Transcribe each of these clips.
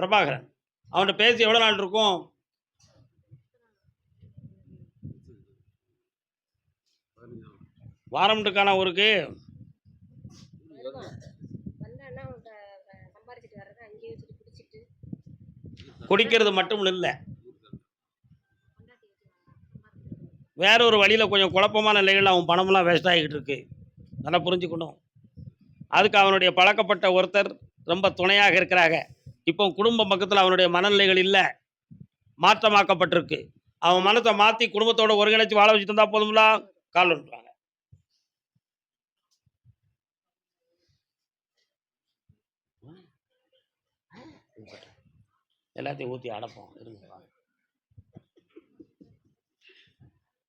பிரபாகரன். அவன்கிட்ட பேசி எவ்வளோ நாள் இருக்கும்? வாரம்ட்டுக்கான ஊருக்கு குடிக்கிறது மட்டும் இல்லை, வேற ஒரு வழியில் கொஞ்சம் குழப்பமான நிலைகள் அவன் பணமெல்லாம் வேஸ்ட் ஆகிக்கிட்டு இருக்கு. நல்லா புரிஞ்சுக்கணும். அதுக்கு அவனுடைய பழக்கப்பட்ட ஒருத்தர் ரொம்ப துணையாக இருக்கிறாங்க. இப்போ குடும்ப பக்கத்தில் அவனுடைய மனநிலைகள் இல்லை, மாற்றமாக்கப்பட்டிருக்கு. அவன் மனத்தை மாற்றி குடும்பத்தோட ஒருங்கிணைச்சு வாழ வச்சுட்டு இருந்தா போதும்ல. கால் வந்துட்டாங்க. எல்லாத்தையும் ஊற்றி அடப்போம்.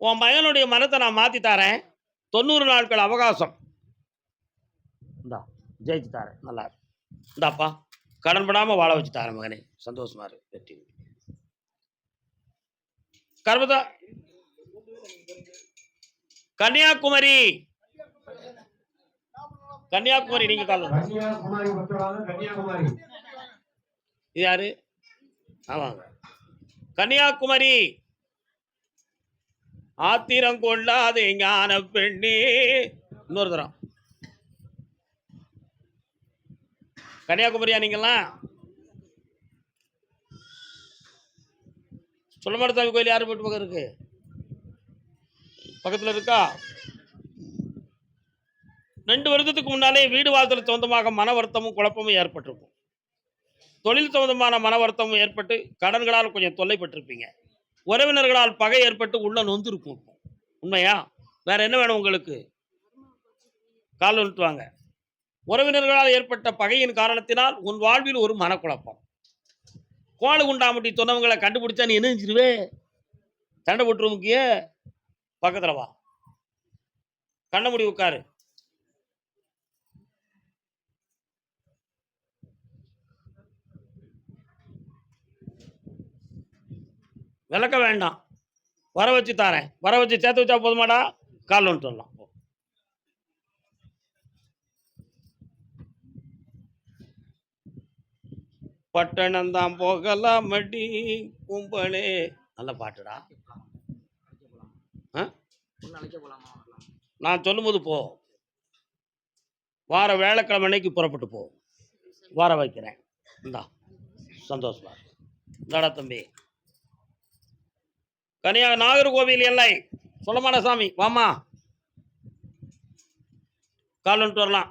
உன் மகனுடைய மனத்தை நான் மாற்றி தரேன். 90 நாட்கள் அவகாசம் இந்தா, ஜெயிச்சு தரேன். நல்லா இந்தாப்பா, கடன்படாமல் வாழ வச்சு தரேன் மகனே. சந்தோஷமா இருக்கு. வெற்றி. கர்மதா கன்னியாகுமரி, கன்னியாகுமரி. நீங்க கால் இது யாரு? ஆமாங்க, கன்னியாகுமரி. ஆத்திரம் கொள்ளாதே ஞான பெண்ணே. இன்னொரு தரம். கன்னியாகுமரியா நீங்கெல்லாம்? சொல்லமாடசாமி கோயில் யாரு போட்டு பக்கம் இருக்கு? பக்கத்தில் இருக்கா? 2 வருடத்துக்கு முன்னாலே வீடு வாசல் சொந்தமாக மன வருத்தமும் குழப்பமும் ஏற்பட்டிருக்கும். தொழில் சம்பந்தமான மன வருத்தமும் ஏற்பட்டு கடன்களால் கொஞ்சம் தொல்லைப்பட்டிருப்பீங்க. உறவினர்களால் பகை ஏற்பட்டு உள்ள நொந்து இருக்கும். உண்மையா? வேற என்ன வேணும் உங்களுக்கு? கால் வந்துட்டுவாங்க. உறவினர்களால் ஏற்பட்ட பகையின் காரணத்தினால் உன் வாழ்வில் ஒரு மனக்குழப்பம். கோழு குண்டாமட்டி சொன்னவங்களை கண்டுபிடிச்சா நீ என்ன செஞ்சிருவே? சண்டை போட்டு முக்கிய பக்கத்தில் வா, கண்ண முடி உட்காரு. விளக்க வேண்டாம், வர வச்சு தாரேன். வர வச்சு சேர்த்து வச்சா போதுமாடா. கால் வந்துட்டு வரலாம். பட்டணம் தான் போகலாம் மடி கும்பலே. நல்ல பாட்டுடா. நான் சொல்லும்போது போ. வார வேலைக்கிழமை அன்னைக்கு புறப்பட்டு போ. வர வைக்கிறேன். இந்தா, சந்தோஷமா இந்தாடா தம்பி. நாகர்கோவில் எல்லை சொல்லமாடசாமி வாமா, கால் வந்துட்டு வரலாம்.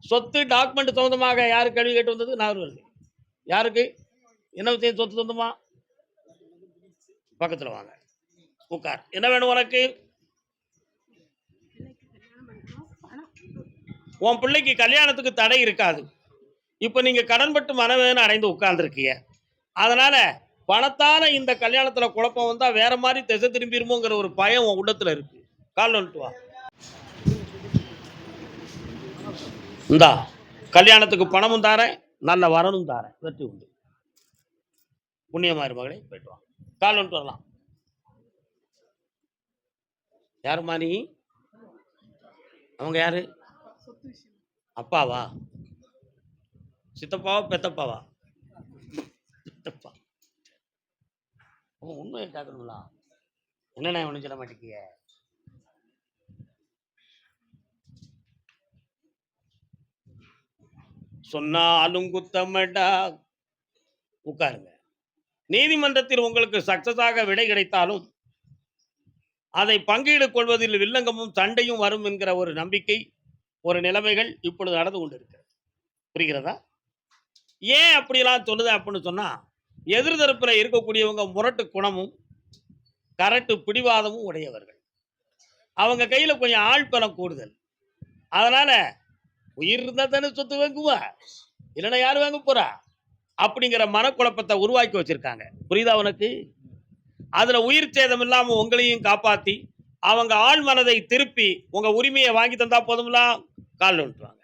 சொத்து டாக்குமெண்ட் சொந்தமாக யாருக்கு கேள்வி கேட்டு வந்தது? நாகர்கோவில். யாருக்கு என்ன விஷயம்? சொத்து சொந்தமா? பக்கத்தில் வாங்க, உட்கார். என்ன வேணும் உனக்கு? உன் பிள்ளைக்கு கல்யாணத்துக்கு தடை இருக்காது. இப்போ நீங்க கடன்பட்டு மனவேதனை அடைந்து உட்கார்ந்துருக்கீங்க. அதனால பணத்தான இந்த கல்யாணத்துல குழப்பம் வந்தா வேற மாதிரி திசை திரும்பிடுமோங்கிற ஒரு பயம் உன் உள்ளத்துல இருக்கு. கால் வந்துட்டு வா. இந்தா, கல்யாணத்துக்கு பணமும் தாரேன், நல்ல வரனும் தாரேன். வெற்றி உண்டு. புண்ணியமாரு மகளே, போயிட்டு வா. கால் வந்துட்டு வரலாம். யாருமா நீ? அவங்க யாரு? அப்பாவா? சித்தப்பாவா பெத்தப்பாவா? சித்தப்பா. உண்மையை கேட்கணும்ல. என்னென்ன ஒன்றும் சொல்ல மாட்டேங்கிய? சொன்னாலும் குத்தமடா. உட்காருங்க. நீதிமன்றத்தில் உங்களுக்கு சக்சஸாக விடை கிடைத்தாலும் அதை பங்கீடு கொள்வதில் வில்லங்கமும் சண்டையும் வரும் என்கிற ஒரு நம்பிக்கை, ஒரு நிலைமைகள் இப்பொழுது நடந்து கொண்டு இருக்கிறது. புரிகிறதா? ஏன் அப்படியெல்லாம் சொல்லுது அப்படின்னு சொன்னா, எதிர்தரப்புல இருக்கக்கூடியவங்க முரட்டு குணமும் கரட்டு பிடிவாதமும் உடையவர்கள். அவங்க கையில கொஞ்சம் ஆள் பலம் கூடுதல். அதனால உயிர் இருந்தா தானே சொத்து வாங்குவா, இல்லைன்னா யாரு வாங்க போறா அப்படிங்கிற மனக்குழப்பத்தை உருவாக்கி வச்சிருக்காங்க. புரியுதா உனக்கு? அதுல உயிர் சேதம் இல்லாம உங்களையும் காப்பாத்தி அவங்க ஆள் மனதை திருப்பி உங்க உரிமையை வாங்கி தந்தா போதும்ல. கால் வந்துட்டுவாங்க.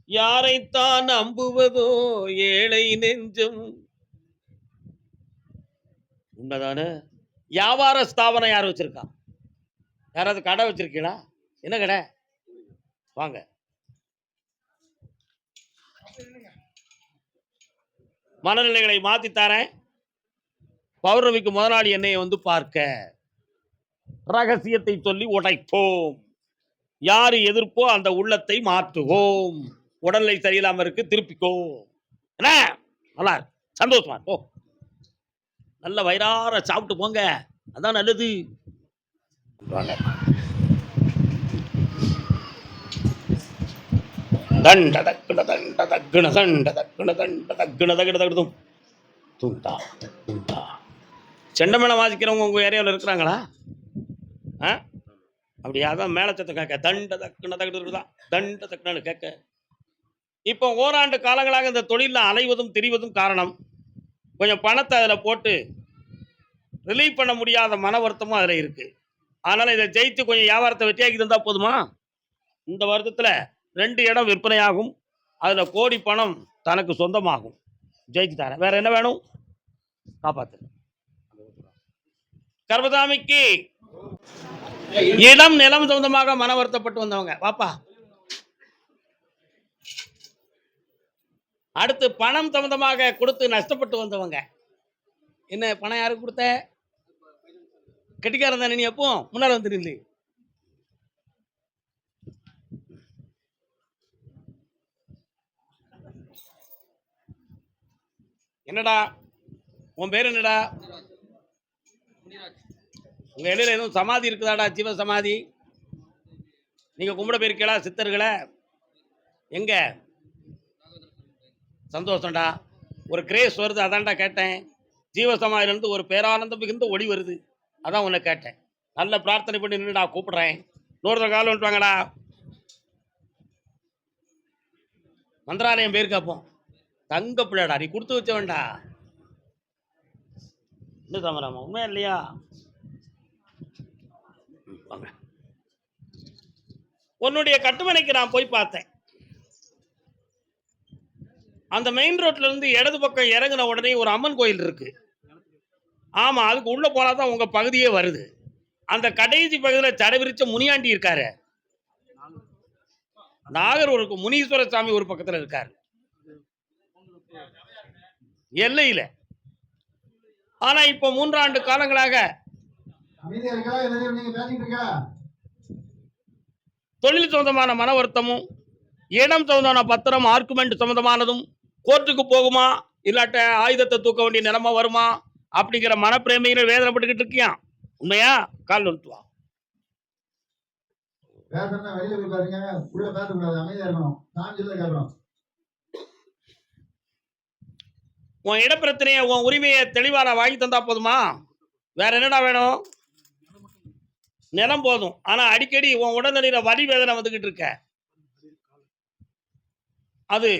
யாரைத்தான் நம்புவதோ ஏழை நெஞ்சம். உண்மைதானே? வியாபார ஸ்தாபனம் யார் வச்சிருக்கா? யாராவது கடை வச்சிருக்கீங்களா? என்ன கடை? வாங்க. மனநிலைகளை மாத்தி தரேன். பௌர்ணமிக்கு முதலாளி என்னைய வந்து பார்க்க ரகசியத்தை சொல்லி உடைப்போம். யாரு எதிர்ப்போ அந்த உள்ளத்தை மாற்றுவோம். உடல்நிலை சரியில்லாம இருக்கு, திருப்பிக்கோ. என்ன நல்லா இருக்கு, சந்தோஷமா போ. நல்ல வயிறார சாப்பிட்டு போங்க, அதான் நல்லது. தண்ட தக்குன தண்ட தக்குன தண்ட தக்குன தண்ட தக்குன தகுட தகுதும் துண்டா துண்டா. செண்டமேளம் வாசிக்கிறவங்க உங்க ஏரியாவில் இருக்கிறாங்களா? அப்படியா? அதான் மேல சத்தம் கேட்க, தண்ட தக்குன தகுதுதான், தண்ட தக்குனு கேட்க. இப்போ ஓராண்டு காலங்களாக இந்த தொழிலில் அலைவதும் திரிவதும் காரணம், கொஞ்சம் பணத்தை அதில் போட்டு ரிலீவ் பண்ண முடியாத மன வருத்தமும் அதில் இருக்கு. அதனால இதை ஜெயித்து கொஞ்சம் வியாபாரத்தை வெற்றியாக்கி தந்தா போதுமா? இந்த வருடத்தில் 2 இடம் விற்பனையாகும், அதில் கோடி பணம் தனக்கு சொந்தமாகும். ஜெயிச்சு தரேன். வேற என்ன வேணும்? காப்பாத்து. கர்மசாமிக்கு இடம் நிலம் சொந்தமாக மன வருத்தப்பட்டு வந்தவங்க வாப்பா. அடுத்து பணம் சம்பந்தமாக கொடுத்து நஷ்டப்பட்டு வந்தவங்க. என்ன பணம் யாருக்கு கொடுத்த? கெட்டிக்காரன் தானே நீ? எப்போ முன்னால வந்துருந்து என்னடா உன் பேர் என்னடா? உங்க இடையில எதுவும் சமாதி இருக்குதாடா? ஜீவ சமாதி நீங்க கும்பிட போயிருக்கீங்களா சித்தர்களை? எங்க? சந்தோஷம்டா, ஒரு கிரேஸ் வருது, அதான்டா கேட்டேன். ஜீவசமாதிலிருந்து ஒரு பேரானந்தம் மிகுந்த ஒளி வருது, அதான் உன்னை கேட்டேன். நல்ல பிரார்த்தனை பண்ணி நின்றுடா, கூப்பிடுறேன். நூறு காலம் வந்துட்டாங்கடா. மந்திராலயம் பேர் கேப்போம். தங்க பிள்ளைடா, நீ கொடுத்து வச்ச வேண்டா. என்ன தமராமா, உண்மையா இல்லையா? வாங்க. உன்னுடைய கட்டுமனைக்கு நான் போய் பார்த்தேன். அந்த மெயின் ரோட்ல இருந்து இடது பக்கம் இறங்கின உடனே ஒரு அம்மன் கோயில் இருக்கு. ஆமா, அதுக்கு உள்ள போனாதான் உங்க பகுதியே வருது. அந்த கடைசி பகுதியில் தடவிரிச்ச முனியாண்டி இருக்காரு. நாகர் ஒரு முனீஸ்வர சாமி ஒரு பக்கத்தில் இருக்காரு எல்லையில. ஆனா இப்ப 3 ஆண்டு காலங்களாக தொழில் சொந்தமான மன வருத்தமும், இடம் சொந்தமான பத்திரம் ஆர்குமெண்ட் சம்பந்தமானதும், கோர்ட்டுக்கு போகுமா இல்லாட்ட ஆயுதத்தை தூக்க வேண்டிய நிலைமை வருமா அப்படிங்கிற மனப்பிரேமையில வேதனைப்பட்டுக்கிட்டு இருக்கியான். உண்மையா? கால் வந்துட்டு வா. உன் இட பிரச்சனைய, உன் உரிமையை தெளிவா நான் வாங்கி தந்தா போதுமா? வேற என்னடா வேணும்? நிலம் போதும். ஆனா அடிக்கடி உன் உடல்நிலையில வலி வேதனை வந்துகிட்டு இருக்க. அது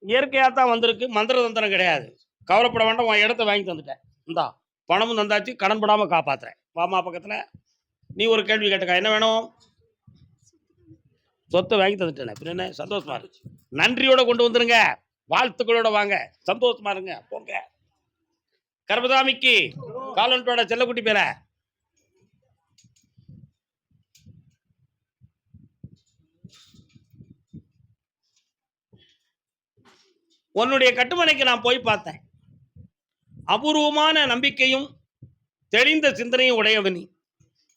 இயற்கையா தான் வந்திருக்கு, மந்திர தந்திரம் கிடையாது. கவலைப்பட வேண்டாம், உன் இடத்த வாங்கி தந்துட்டேன். இந்தா பணமும் தந்தாச்சு, கடன் படாம காப்பாத்துறேன். வாமா பக்கத்துல. நீ ஒரு கேள்வி கேட்டுக்க, என்ன வேணும்? சொத்தை வாங்கி தந்துட்டேன். பின்ன என்ன? சந்தோஷமா இருக்கு. நன்றியோட கொண்டு வந்துருங்க, வாழ்த்துக்களோட வாங்க, சந்தோஷமா இருங்க, போங்க. கர்மசாமிக்கு காலன்டோட செல்லக்குட்டி பேர. உன்னுடைய கட்டுமனைக்கு நான் போய் பார்த்தேன். அபூர்வமான நம்பிக்கையும் தெளிந்த சிந்தனையும் உடையவனி.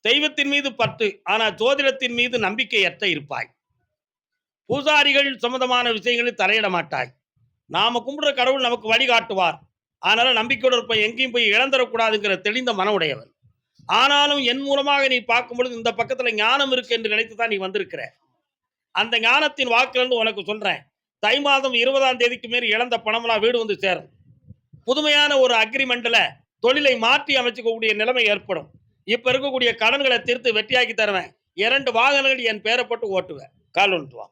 தெய்வத்தின் மீது பற்று, ஆனா ஜோதிடத்தின் மீது நம்பிக்கையற்ற இருப்பாய். பூசாரிகள் சம்பந்தமான விஷயங்களில் தலையிட மாட்டாய். நாம கும்பிடுற கடவுள் நமக்கு வழிகாட்டுவார். அதனால நம்பிக்கையோடு இருப்ப, எங்கேயும் போய் இழந்துடக்கூடாதுங்கிற தெளிந்த மன உடையவன். ஆனாலும் என் மூலமாக நீ பார்க்கும் பொழுது இந்த பக்கத்துல ஞானம் இருக்கு என்று நினைத்துதான் நீ வந்திருக்கிற. அந்த ஞானத்தின் வாக்கிலிருந்து உனக்கு சொல்றேன். தை மாதம் 20ஆம் தேதிக்கு மேல் இழந்த பணம்லாம் வீடு வந்து சேரும். புதுமையான ஒரு அக்ரிமெண்ட்ல தொழிலை மாற்றி அமைச்சுக்கக்கூடிய நிலைமை ஏற்படும். இப்ப இருக்கக்கூடிய கடன்களை தீர்த்து வெற்றியாக்கி தருவேன். 2 வாகனங்கள் என் பேரப்பட்டு ஓட்டுவேன். கால் வந்துட்டு வா.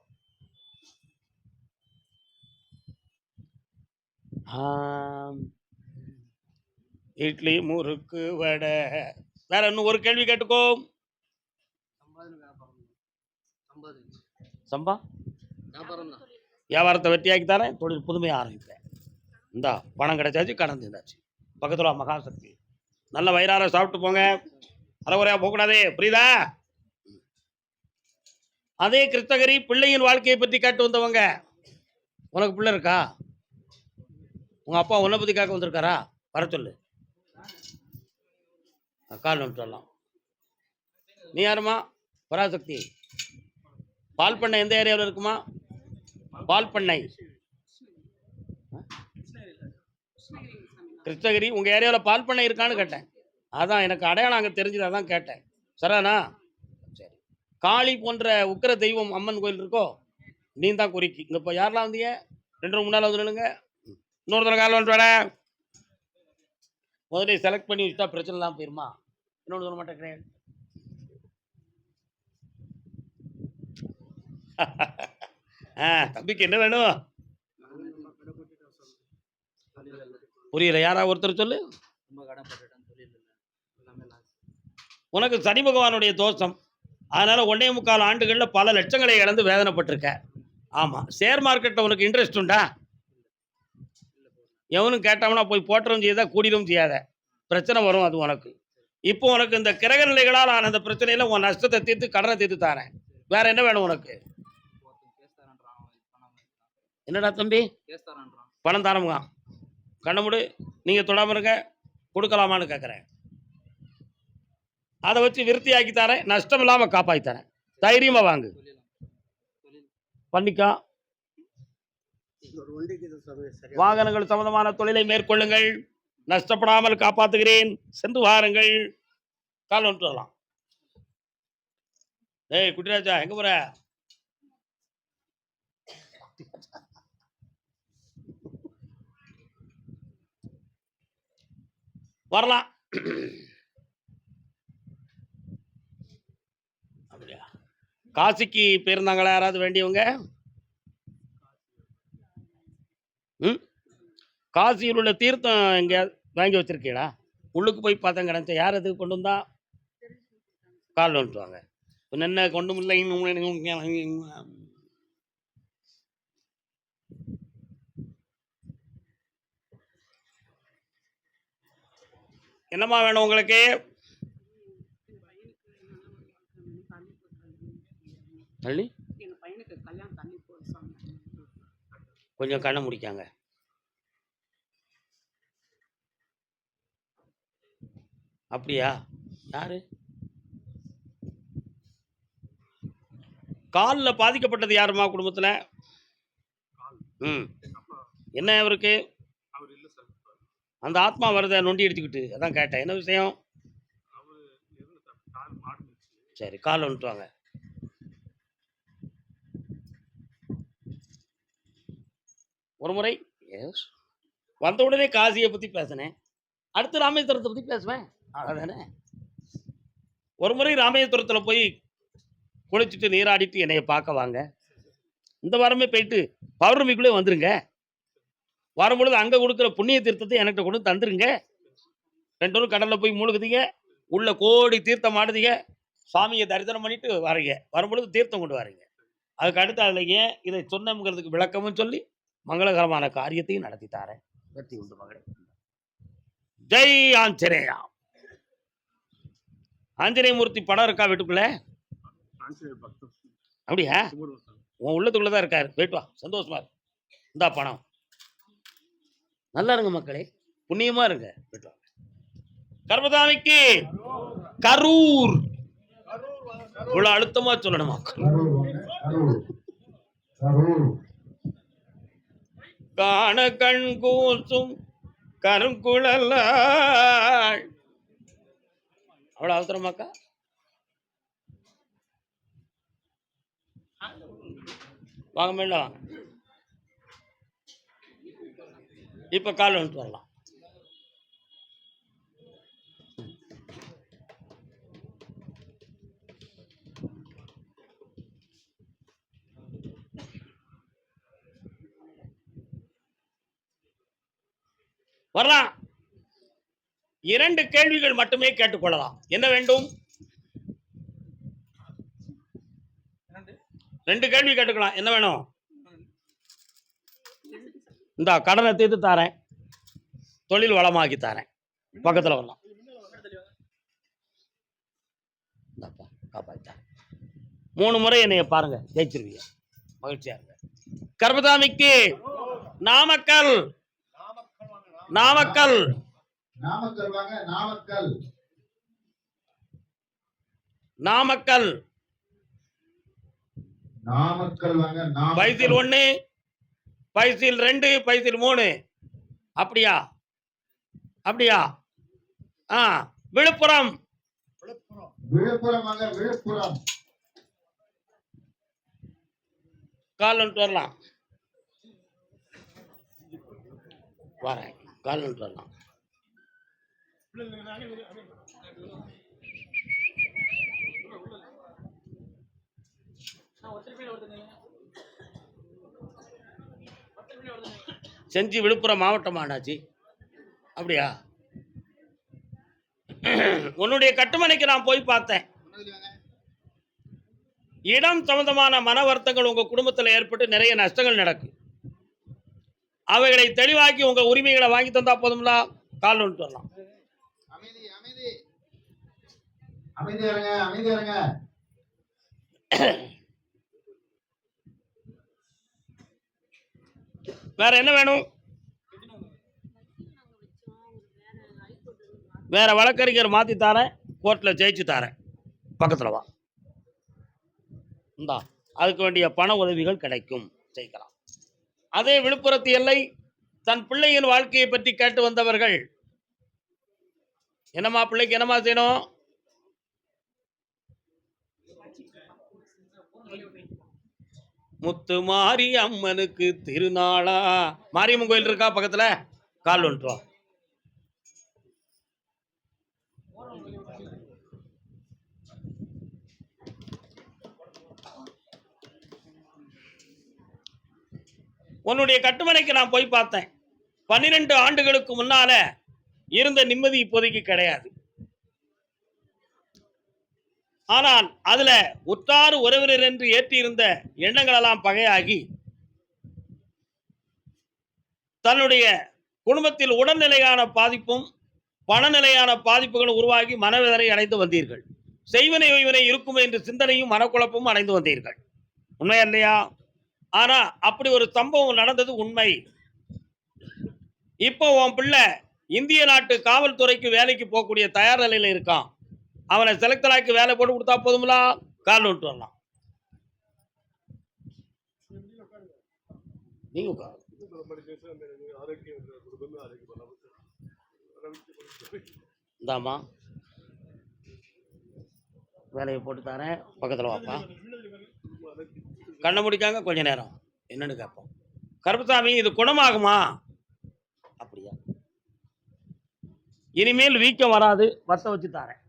இட்லி முறுக்கு வடை. வேற இன்னும் ஒரு கேள்வி கேட்டுக்கோ. சம்பா வியாபாரத்தை வெற்றியாக்கி தரேன், தொழில் புதுமையை ஆரம்பிக்கிறேன். இந்தா பணம் கிடைச்சாச்சு, கடன் தந்தாச்சு. பக்கத்துல மகாசக்தி. நல்ல வயிறார சாப்பிட்டு போங்க, அறகுறையா போகக்கூடாதே, புரியுதா? அதே கிருஷ்ணகிரி பிள்ளையின் வாழ்க்கையை பற்றி கேட்டு வந்தவங்க. உனக்கு பிள்ளை இருக்கா? உங்க அப்பா உன்னை பத்தி கேட்க வந்திருக்காரா? வர சொல்லு. கால் வந்துட்டு வரலாம். நீ யாருமா? பராசக்தி. பால் பண்ணை எந்த ஏரியாவில் இருக்குமா? பால் பண்ணை கிருஷ்ணகிரி. உங்க ஏரியாவில் பால் பண்ணை இருக்கான்னு கேட்டேன். அதான் எனக்கு அடையாளம் அங்கே தெரிஞ்சது, அதான் கேட்டேன். சரிண்ணா? சரி. காளி போன்ற உக்கிர தெய்வம் அம்மன் கோயில் இருக்கோ? நீ தான் குறிக்கி. இங்கே இப்போ யாரெல்லாம் வந்தீங்க? 2 முன்னால் வந்து நில்லுங்க. இன்னொருத்தர கால் வந்துட்டு வர. முதல்ல செலக்ட் பண்ணி வச்சுட்டா பிரச்சனை இல்லாமல் போயிருமா? இன்னொன்று சொல்ல மாட்டேங்கிறேன். தம்பிக்கு என்ன வேணும்? புரியல. யாரா ஒருத்தர் சொல்லு. உனக்கு சனி பகவானுடைய தோஷம். அதனால 1.25 ஆண்டுகள்ல பல லட்சங்களை இழந்து வேதனைப்பட்டிருக்க. ஆமா. ஷேர் மார்க்கெட்ல உனக்கு இன்ட்ரெஸ்ட் உண்டா? எவனும் கேட்டவனா போய் போட்டவும் செய்யாத, கூடிடும் செய்யாத. பிரச்சனை வரும் அது உனக்கு. இப்போ உனக்கு இந்த கிரக நிலைகளால் ஆன அந்த பிரச்சனையில உன் நஷ்டத்தை தீர்த்து கடனை தீர்த்து தாரேன். வேற என்ன வேணும் உனக்கு? என்னடா தம்பி? பணம் தாரமுங்க. கண்ண முடி. நீங்க தொடாம இருக்க. கொடுக்கலாமான்னு கேட்குறேன். அதை வச்சு விருத்தியாக்கி தரேன். நஷ்டம் இல்லாம காப்பாற்றி தரேன். தைரியமா வாங்கு. பண்ணிக்கா. வாகனங்கள் சம்பந்தமான தொழிலை மேற்கொள்ளுங்கள். நஷ்டப்படாமல் காப்பாற்றுகிறேன். சென்று வாருங்கள். கால் வந்துட்டு வரலாம். ஏய் குட்டிராஜா, எங்க போற? வரலாம். அப்படியா? காசிக்கு போயிருந்தாங்களா யாராவது வேண்டியவங்க? காசியில் உள்ள தீர்த்தம் எங்கேயாவது வாங்கி வச்சிருக்கீங்களா? உள்ளுக்கு போய் பார்த்தேன் கிடச்ச. யார் எதுக்கு கொண்டு வந்தா? கால் வந்துட்டு வாங்க. என்ன கொண்டு இல்லை. என்னம்மா வேணும் உங்களுக்கு? தள்ளி கொஞ்சம் கண்ணை முடிக்காங்க. அப்படியா? யாரு? காலில் பாதிக்கப்பட்டது யாருமா குடும்பத்தில்? என்ன அவருக்கு? அந்த ஆத்மா வருத நொண்டி எடுத்துக்கிட்டு, அதான் கேட்டேன். என்ன விஷயம்? சரி, கால் வந்துட்டு வாங்க. ஒரு முறை வந்த உடனே காசியை பற்றி பேசினேன். அடுத்து ராமேஸ்வரத்தை பற்றி பேசுவேன். அதானே? ஒரு முறை ராமேஸ்வரத்தில் போய் குளிச்சுட்டு நீராடிட்டு என்னைய பார்க்க வாங்க. இந்த வாரமே போயிட்டு பௌர்ணமிக்குள்ளே வந்துருங்க. வரும்பொழுது அங்கே கொடுக்குற புண்ணிய தீர்த்தத்தை என்கிட்ட கொண்டு தந்துருங்க. 2 பேரும் கடலில் போய் மூழ்குதீங்க. உள்ள கோடி தீர்த்தம் ஆடுதீங்க. சுவாமியை தரிசனம் பண்ணிட்டு வரீங்க. வரும்பொழுது தீர்த்தம் கொண்டு வரீங்க. அதுக்கு அடுத்த இல்லைங்க, இதை சொன்னங்கிறதுக்கு விளக்கமும் சொல்லி மங்களகரமான காரியத்தையும் நடத்தி தாரேன். வெற்றி உண்டு மகளே. ஜெய் ஆஞ்சநேயா. ஆஞ்சநேய மூர்த்தி படம் இருக்கா வீட்டுக்குள்ள? அப்படியா? உன் உள்ளத்துக்குள்ளதான் இருக்காரு. போயிட்டு வா, சந்தோஷமா இருக்கு. இந்தா பணம். நல்லா இருங்க மக்களே, புண்ணியமா இருங்க. போயிட்டு வாங்க. கர்மதாமிக்கு கரூர். இவ்வளவு அழுத்தமா சொல்லணுமா? காண கண் கூசும் கருங்குழல். அவ்வளவு அவசரமாக்கா? வாங்க மேல வாங்க. இப்ப கால் வந்துட்டு வரலாம். வரலாம். 2 கேள்விகள் மட்டுமே கேட்டுக்கொள்ளலாம். என்ன வேண்டும்? 2 கேள்வி கேட்டுக்கலாம். என்ன வேணும்? இந்த கடனை தீர்த்து தாரேன். தொழில் வளமாக்கி தாரேன். பக்கத்தில் வரலாம். காப்பாற்ற 3 முறை என்னைய பாருங்க, ஜெயிச்சிருவீங்க. மகிழ்ச்சியா இருங்க. கர்மதாமிக்கு நாமக்கல் நாமக்கல். நாமக்கல் வாங்க. நாமக்கல். நாமக்கல். நாமக்கல் வாங்க. பைசில் 1, பைசில் 2, பைசில் 3. அப்படியா? அப்படியா? விழுப்புரம். விழுப்புரம் வாங்க. விழுப்புரம். கால் வந்துட்டு வரலாம். வரேன். கால் வந்துட்டு வரலாம். செஞ்சி விழுப்புரம் மாவட்டம் ஆனாச்சு. அப்படியா? உன்னுடைய கட்டுமனைக்கு நான் போய் பார்த்தேன். இடம் சம்பந்தமான மன வருத்தங்கள் உங்க குடும்பத்தில் ஏற்பட்டு நிறைய நஷ்டங்கள் நடக்கும். அவைகளை தெளிவாக்கி உங்க உரிமைகளை வாங்கி தந்தா போதும்ல. கால் வந்துட்டு வரலாம். அமைதி அமைதி அமைதி இருங்க. அமைதி இருங்க. வேற என்ன வேணும்? வேற வழக்கறிஞர் மாத்தி தரேன். கோர்ட்ல ஜெயிச்சு தரேன். பக்கத்துல வா. இந்தா அதுக்கு வேண்டிய பண உதவிகள் கிடைக்கும். ஜெயிக்கலாம். அதே விழுப்புரத்து எல்லை தன் பிள்ளையின் வாழ்க்கையை பற்றி கேட்டு வந்தவர்கள், என்னம்மா பிள்ளைக்கு என்னம்மா செய்யணும்? முத்து மாரி அம்மனுக்கு திருநாளா. மாரியம்மன் கோயில் இருக்கா பக்கத்துல? கால் வந்துட்டு. உன்னுடைய கட்டுமனைக்கு நான் போய் பார்த்தேன். 12 ஆண்டுகளுக்கு முன்னால இருந்த நிம்மதி இப்போதைக்கு கிடையாது. ஆனால் அதுல உற்றார் உறவினர் என்று ஏற்றியிருந்த எண்ணங்கள் எல்லாம் பகையாகி தன்னுடைய குடும்பத்தில் உடல்நிலையான பாதிப்பும் பணநிலையான பாதிப்புகளும் உருவாகி மனவேதனை அடைந்து வந்தீர்கள். செய்வனை ஒய்வனை இருக்கும் என்ற சிந்தனையும் மனக்குழப்பமும் அடைந்து வந்தீர்கள். உண்மையா இல்லையா? ஆனா அப்படி ஒரு சம்பவம் நடந்தது உண்மை. இப்போ உன் பிள்ளை இந்திய நாட்டு காவல்துறைக்கு வேலைக்கு போகக்கூடிய தயார் நிலையில இருக்கான். அவனை செலக்டராக்கி வேலை போட்டு கொடுத்தா போதும்ல. கால் விட்டு வரலாம். நீங்க இந்தாமா வேலையை போட்டு தரேன். பக்கத்தில் வாப்பா. கண்ணை முடிக்காங்க கொஞ்ச நேரம். என்னன்னு கேட்போம். கருப்பசாமி இது குணமாகுமா? அப்படியா? இனிமேல் வீக்கம் வராது. வத்த வச்சு தரேன்.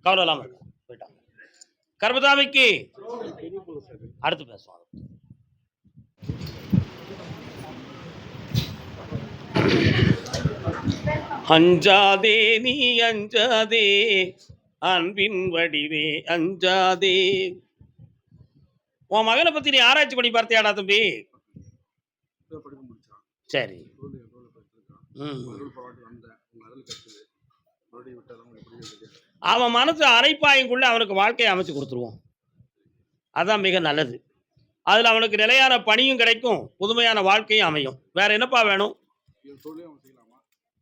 கவலை இல்லாம போயிட்டாங்க. கருப்பசாமிக்கு அடுத்து பேசுவாங்க. அஞ்சாதே நீ அஞ்சாதே, அன்பின் வடிவே அஞ்சாதே. உன் மகனை பத்தி நீ ஆராய்ச்சி பண்ணி பார்த்தியாடா தம்பி? சரி. அவன் மனசு அரைப்பாயங்குள்ள அவனுக்கு வாழ்க்கையை அமைச்சு கொடுத்துருவோம். அதான் மிக நல்லது. அதுல அவனுக்கு நிலையான பணியும் கிடைக்கும், புதுமையான வாழ்க்கையும் அமையும். வேற என்னப்பா வேணும்?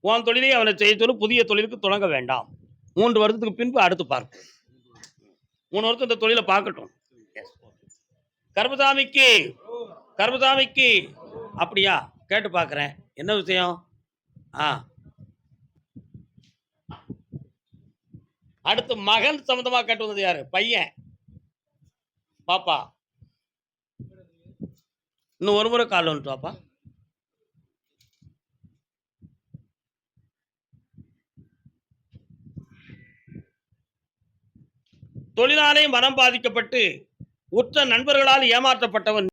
உன் தொழிலை அவனை செய்ய சொல்லு. புதிய தொழிலுக்கு தொடங்க வேண்டாம். 3 வருடத்துக்கு பின்பு அடுத்து பார்ப்போம். 3 வருஷம் இந்த தொழிலை பார்க்கட்டும். கருப்பசாமிக்கு கருப்பசாமிக்கு அப்படியா? கேட்டு பார்க்குறேன். என்ன விஷயம்? அடுத்து மகன் சம்பந்தமா கேட்டு வந்தது யாரு? பையன். பாப்பா இன்னும் ஒரு முறை கால் வந்துட்டு வாப்பா. தொழிலாளை மனம் பாதிக்கப்பட்டு உற்ற நண்பர்களால் ஏமாற்றப்பட்டவன்.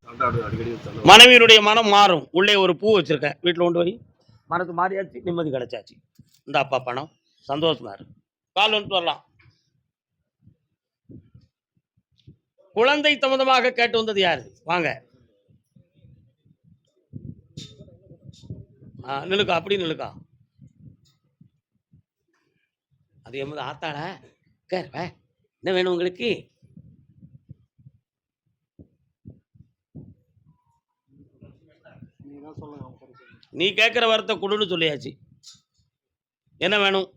மனைவியினுடைய மனம் மாறும். உள்ளே ஒரு பூ வச்சிருக்கேன், வீட்டில் கொண்டு போய் மனசு மாறியாச்சு, நிம்மதி கிடைச்சாச்சு. இந்த அப்பா பணம் சந்தோஷமா இருக்கு. கால் வந்துட்டு வரலாம். குழந்தை சம்பந்தமாக கேட்டு வந்தது யாரு? வாங்க. நிலுக்கா, அப்படி நிலுக்கா. அது எம்மது ஆத்தாள. என்ன வேணும் உங்களுக்கு? நீ கேட்குற வார்த்தை கொடுன்னு சொல்லியாச்சு. என்ன வேணும்?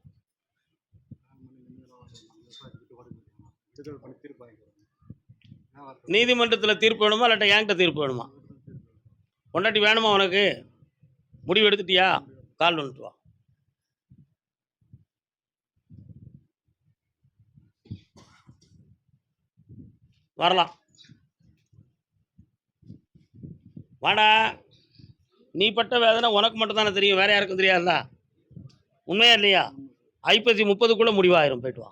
நீதிமன்றத்தில் தீர்ப்பு வேணுமா இல்லாட்ட என்கிட்ட தீர்ப்பு வேணுமா? பொண்டாட்டி வேணுமா உனக்கு? முடிவு எடுத்துட்டியா? கால் வந்துட்டு வா. வரலாம். வாடா. நீ பட்ட வேதனை உனக்கு மட்டும் தானே தெரியும், வேற யாருக்கும் தெரியாதுல்ல? உண்மையா இல்லையா? ஐப்பசி 30க்குள்ள முடிவாயிரும். போயிட்டு வா,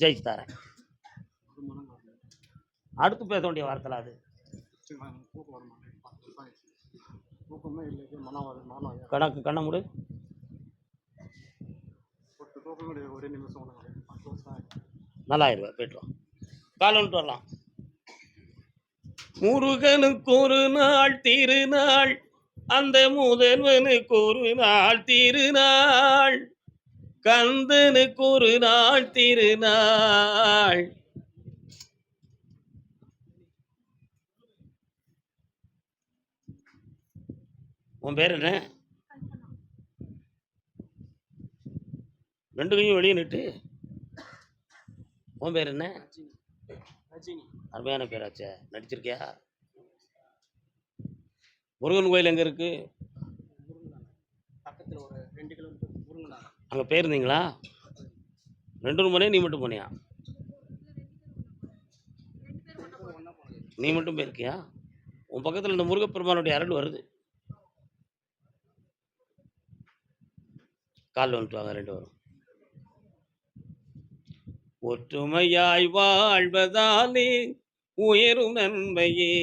ஜெயிச்சு தரேன். அடுத்து பேச வேண்டிய வார்த்தை அது. கணக்கு கண்ண முடு. நல்லாயிருவேன். போயிட்டு வா, கால் வந்துட்டு வரலாம். முருகனுக்கு ஒரு நாள் திருநாள், அந்த முதல்வனுக்கு ஒரு நாள் திருநாள், கந்தனுக்கு ஒரு நாள் திருநாள். உன் பேர் என்ன? ரெண்டு கையும் வெளியே நிட்டு. உன் பேர் என்ன? அருமையான பேராச்சே. நடிச்சிருக்கியா? முருகன் கோயில் எங்க இருக்கு? அங்க போயிருந்தீங்களா? 2 மணி நீ மட்டும் போனியா? நீ மட்டும் போயிருக்கியா? உன் பக்கத்தில் இந்த முருகப்பெருமானுடைய அருள் வருது. கால் வந்துட்டு வாங்க 2 பேரும். ஒற்றுமையாய் வாழ்வதாலே உயரும் நன்மையே.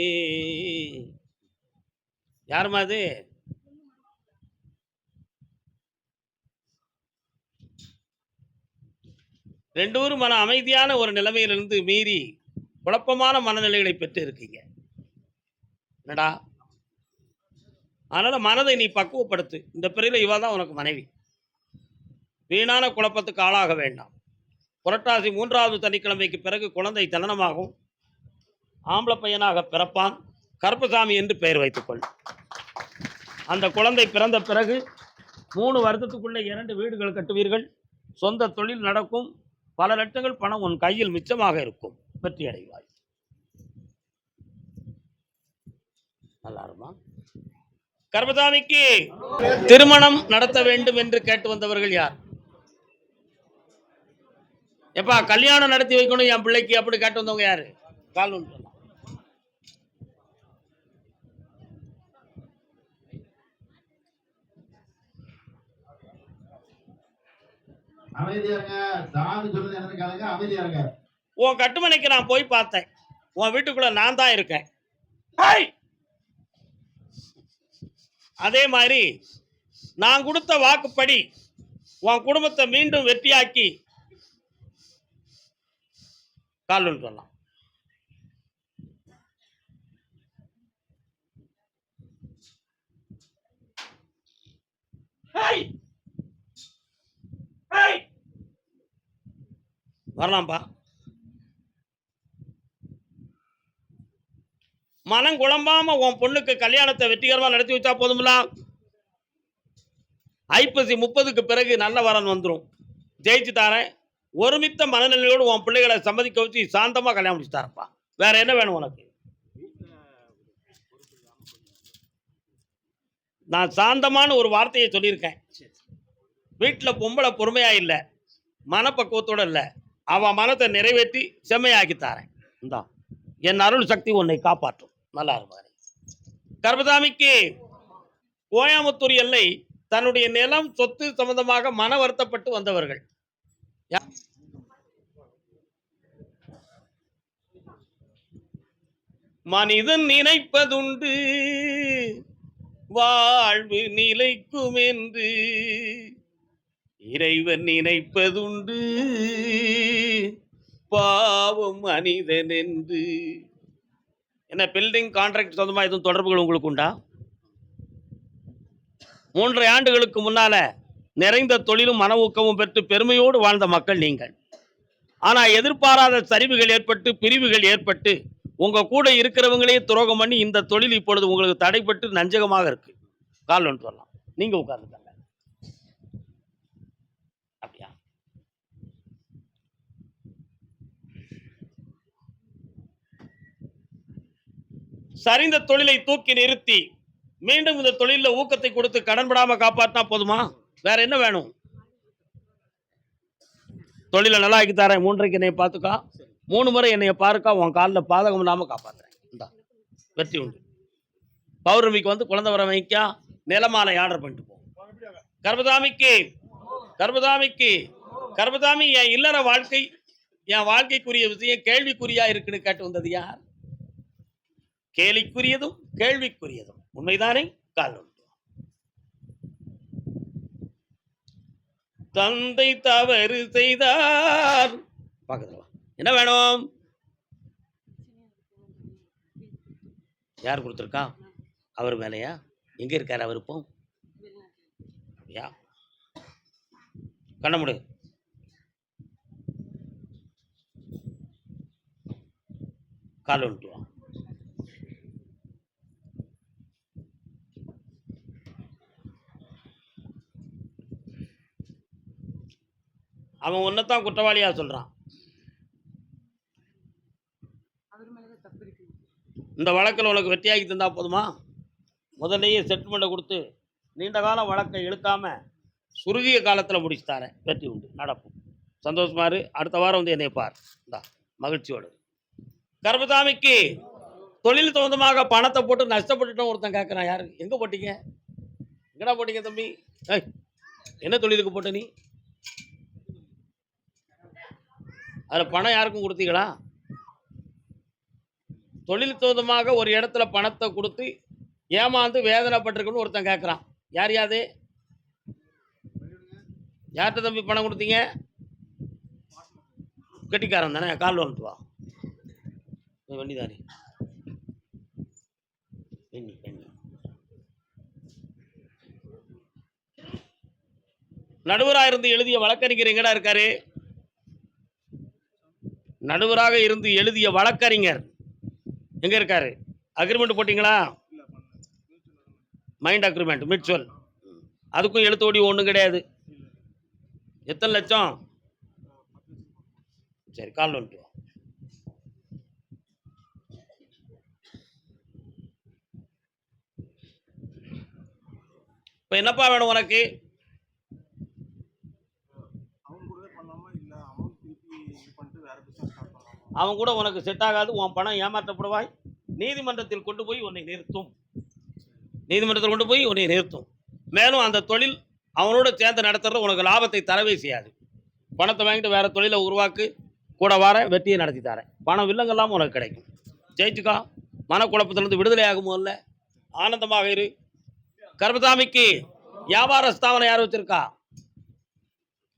யாருமா அது? ரெண்டு பேரும் மன அமைதியான ஒரு நிலைமையிலிருந்து மீறி குழப்பமான மனநிலைகளை பெற்று இருக்கீங்க. என்னடா? அதனால மனதை நீ பக்குவப்படுத்து. இந்த பிறையில இவ தான் உனக்கு மனைவி. வீணான குழப்பத்துக்கு ஆளாக வேண்டாம். புரட்டாசி 3வது சனிக்கிழமைக்கு பிறகு குழந்தை தனனமாகும். ஆம்பளை பையனாக பிறப்பான். கருப்பசாமி என்று பெயர் வைத்துக்கொள். அந்த குழந்தை பிறந்த பிறகு 3 வருடத்துக்குள்ளே 2 வீடுகள் கட்டுவீர்கள். சொந்த தொழில் நடக்கும். பல லட்சங்கள் பணம் உன் கையில் மிச்சமாக இருக்கும். வெற்றி அடைவாய். நல்லா இருமா. கருப்பசாமிக்கு திருமணம் நடத்த வேண்டும் என்று கேட்டு வந்தவர்கள் யார்? எப்பா கல்யாணம் நடத்தி வைக்கணும் என் பிள்ளைக்கு அப்படி கேட்டு வந்தவங்க யாரு? கால் ஒன்று. உன் கட்டுமனைக்கு நான் போய் பார்த்தேன். உன் வீட்டுக்குள்ள நான் தான் இருக்கேன். அதே மாதிரி நான் கொடுத்த வாக்குப்படி உன் குடும்பத்தை மீண்டும் வெற்றியாக்கி கால் ஒன்று சொல்லலாம். வரலாம்பா. மனம் குழம்பாம உன் பொண்ணுக்கு கல்யாணத்தை வெற்றிகரமா நடத்தி வச்சா போதும்ல. ஐப்பசி 30க்கு பிறகு நல்ல வரன் வந்துடும். ஜெயிச்சு தாரேன். ஒருமித்த மனநிலையோடு உன் பிள்ளைகளை சம்மதிக்க வச்சு சாந்தமா கல்யாணம் முடிச்சு தரப்பா. வேற என்ன வேணும் உனக்கு? நான் சாந்தமான ஒரு வார்த்தையை சொல்லியிருக்கேன். வீட்டில் பொம்பளை பொறுமையா இல்லை, மனப்பக்குவத்தோட இல்லை. அவன் மனத்தை நிறைவேற்றி செம்மையாக்கி தாரேன். இந்தா என் அருள் சக்தி உன்னை காப்பாற்றும். நல்லா இருப்பாரு. கருப்பசாமிக்கு கோயம்புத்தூர் எல்லை தன்னுடைய நிலம் சொத்து சம்பந்தமாக மன வருத்தப்பட்டு வந்தவர்கள். மனிதன் நினைப்பதுண்டு வாழ்வு நிலைக்கும் என்று, இறைவன் நினைப்பதுண்டு பாவம் மனிதன் என்று. என்ன பில்டிங் கான்ட்ராக்ட் சொந்தமாக எதுவும் தொடர்புகள் உங்களுக்கு உண்டா? 3.5 ஆண்டுகளுக்கு முன்னால நிறைந்த தொழிலும் மன ஊக்கமும் பெற்று பெருமையோடு வாழ்ந்த மக்கள் நீங்கள். ஆனால் எதிர்பாராத சரிவுகள் ஏற்பட்டு பிரிவுகள் ஏற்பட்டு உங்க கூட இருக்கிறவங்களே துரோகம் பண்ணி இந்த தொழில் இப்பொழுது உங்களுக்கு தடைப்பட்டு நஞ்சகமாக இருக்கு. கால் ஒன்று வரலாம். நீங்க உட்கார்ந்துட்டாங்க. சரிந்த தொழிலை தூக்கி நிறுத்தி மீண்டும் இந்த தொழில ஊக்கத்தை கொடுத்து கடன்படாம காப்பாற்றினா போதுமா? வேற என்ன வேணும்? தொழில நல்லா ஆக்கி தரேன். 3:30க்கு என்னைய பார்த்துக்கா. 3 முறை என்னைய பாருக்கா. உன் கால்ல பாதகம் இல்லாம காப்பாத்துறேன். இந்தா வெற்றி உண்டு. பௌர்ணமிக்கு வந்து குழந்தை வர வைக்கா. நிலமாலை ஆர்டர் பண்ணிட்டு போ. கர்பதாமிக்கு கர்பதாமிக்கு கர்பதாமி என் இல்லற வாழ்க்கை, என் வாழ்க்கைக்குரிய விஷயம் கேள்விக்குறியா இருக்குன்னு கேட்டு வந்தது யார்? கேலிக்குரியதும் கேள்விக்குரியதும் உண்மைதானே? கால் தந்தை தவறு செய்தார். பக்கத்துல வா. என்ன வேணும்? யார் கொடுத்துருக்கா? அவர் மேலையா? எங்க இருக்காரு அவர் இப்போ? யா கண்ண முடு. கால் வந்துட்டு வா. அவன் உன்னைத்தான் குற்றவாளியா சொல்றான். இந்த வழக்கில் உனக்கு வெற்றியாகி தந்தா போதுமா? முதல்லையே செட்டில்மெண்ட்டை கொடுத்து நீண்ட கால வழக்கை இழுக்காம சுருகிய காலத்தில் முடிச்சு தரேன். வெற்றி உண்டு, நடக்கும். சந்தோஷமா இரு. அடுத்த வாரம் வந்து என்னை பார். இந்தா மகிழ்ச்சியோடு. கர்பதாமிக்கு தொழில் சொந்தமாக பணத்தை போட்டு நஷ்டப்பட்டுட்டோம் ஒருத்தன் கேட்குறான். யாரு? எங்கே போட்டீங்க? எங்கடா போட்டீங்க தம்பி? ஏய், என்ன தொழிலுக்கு போட்ட நீ? அதில் பணம் யாருக்கும் கொடுத்தீங்களா? தொழில் சொந்தமாக ஒரு இடத்துல பணத்தை கொடுத்து ஏமாந்து வேதனைப்பட்டிருக்குன்னு ஒருத்தன் கேட்குறான். யார் யாது? யார்கிட்ட தம்பி பணம் கொடுத்தீங்க? கெட்டிக்காரன் தானே. கால் வந்துட்டு வா. வண்டி தானே. நடுவராக இருந்து எழுதிய வழக்கறிஞர் எங்கடா இருக்காரு? நடுவராக இருந்து எழுதிய வழக்கறிஞர் எங்க இருக்காரு? அக்ரிமெண்ட் போட்டீங்களா? Mind agreement, mutual. அதுக்கும் எழுத்தோடி ஒன்றும் கிடையாது. எத்தனை லட்சம்? சரி, கால் வந்துட்டு வா. இப்போ என்னப்பா வேணும் உனக்கு? அவன் கூட உனக்கு செட் ஆகாது. உன் பணம் ஏமாற்றப்படுவாய். நீதிமன்றத்தில் கொண்டு போய் உன்னை நிறுத்தும். நீதிமன்றத்தில் கொண்டு போய் உன்னை நிறுத்தும். மேலும் அந்த தொழில் அவனோட சேர்ந்து நடத்துறது உனக்கு லாபத்தை தரவே செய்யாது. பணத்தை வாங்கிட்டு வேற தொழிலை உருவாக்கு. கூட வார வெற்றியை நடத்தி தரேன். பணம் வில்லங்கெல்லாம் உனக்கு கிடைக்கும். ஜெயிச்சுக்கா. மனக்குழப்பத்திலிருந்து விடுதலை ஆகும் போதுல ஆனந்தமாக இரு. கர்பதாமிக்கு வியாபார ஸ்தாபனம் யார் வச்சிருக்கா?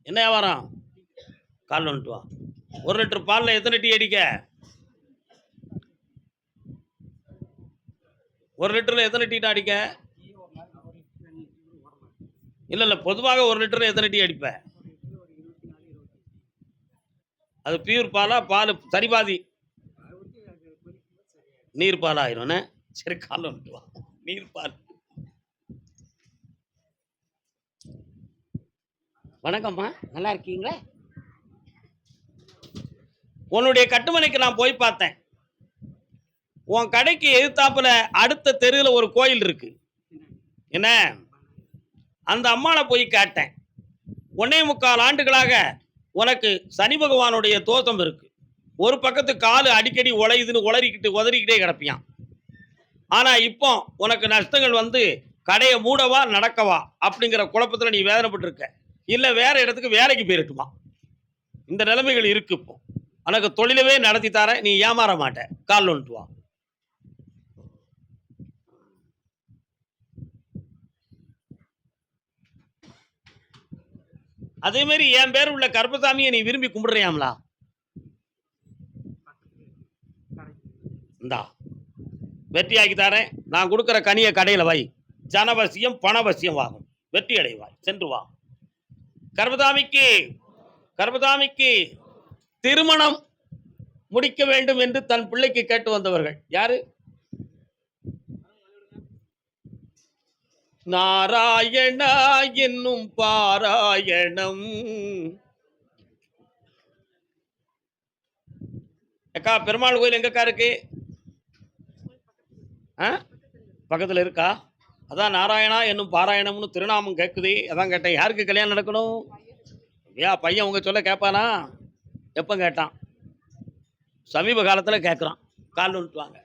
என்ன வியாபாரம்? கால் வந்துட்டு வா. 1 லிட்டர் பாலில் எத்தனை டீ அடிக்க? 1 லிட்டரில் எத்தனை டீ அடிக்க? இல்லை பொதுவாக 1 லிட்டரில் எத்தனை டீ அடிப்ப? அது பியூர் பாலா? பால் சரிபாதி நீர் பால் ஆயிரும். சரி, கால் வந்துட்டு வா. நீர் பால். வணக்கம்மா, நல்லா இருக்கீங்களா? உன்னுடைய கட்டுமனைக்கு நான் போய் பார்த்தேன். உன் கடைக்கு எதிர்த்தாப்புல அடுத்த தெருவில் ஒரு கோயில் இருக்கு. என்ன? அந்த அம்மாவை போய் கேட்டேன். 1.25 ஆண்டுகளாக உனக்கு சனி பகவானுடைய தோஷம் இருக்கு. ஒரு பக்கத்து காலு அடிக்கடி உழையுதுன்னு உதறிக்கிட்டே கிடப்பியான். ஆனா இப்போ உனக்கு நஷ்டங்கள் வந்து கடையை மூடவா நடக்கவா அப்படிங்கிற குழப்பத்தில் நீ வேதனைப்பட்டிருக்க. இல்லை வேற இடத்துக்கு வேலைக்கு போயிட்டுமா. இந்த நிலைமைகள் இருக்கு. இப்போ உனக்கு தொழிலவே நடத்தி தர, நீ ஏமாற மாட்ட. கால் வந்துட்டு வா. அதே மாதிரி என் பேர் உள்ள கர்பசாமியை நீ விரும்பி கும்பிடுறியாம்லா? இந்தா வெற்றியாக்கி தரேன். நான் கொடுக்குற கனியை கடையில் வை. ஜனவசியம் பணவசியம் ஆகும். வெற்றி அடைவாய். சென்று வா. கர்பதாமிக்கு கர்பதாமிக்கு திருமணம் முடிக்க வேண்டும் என்று தன் பிள்ளைக்கு கேட்டு வந்தவர்கள் யாரு? நாராயணா என்னும் பாராயணம். அக்கா, பெருமாள் கோயில் எங்கக்கா இருக்கு? ஆ பக்கத்தில் இருக்கா? அதான் நாராயணா என்னும் பாராயணம்னு திருநாமம் கேட்குது. அதான் கேட்டேன். யாருக்கு கல்யாணம் நடக்கணும்? பையன் உங்க சொல்ல கேட்பானா? எப்போ கேட்டான்? சமீப காலத்தில் கேட்குறான். கால் வந்துட்டு வாங்க.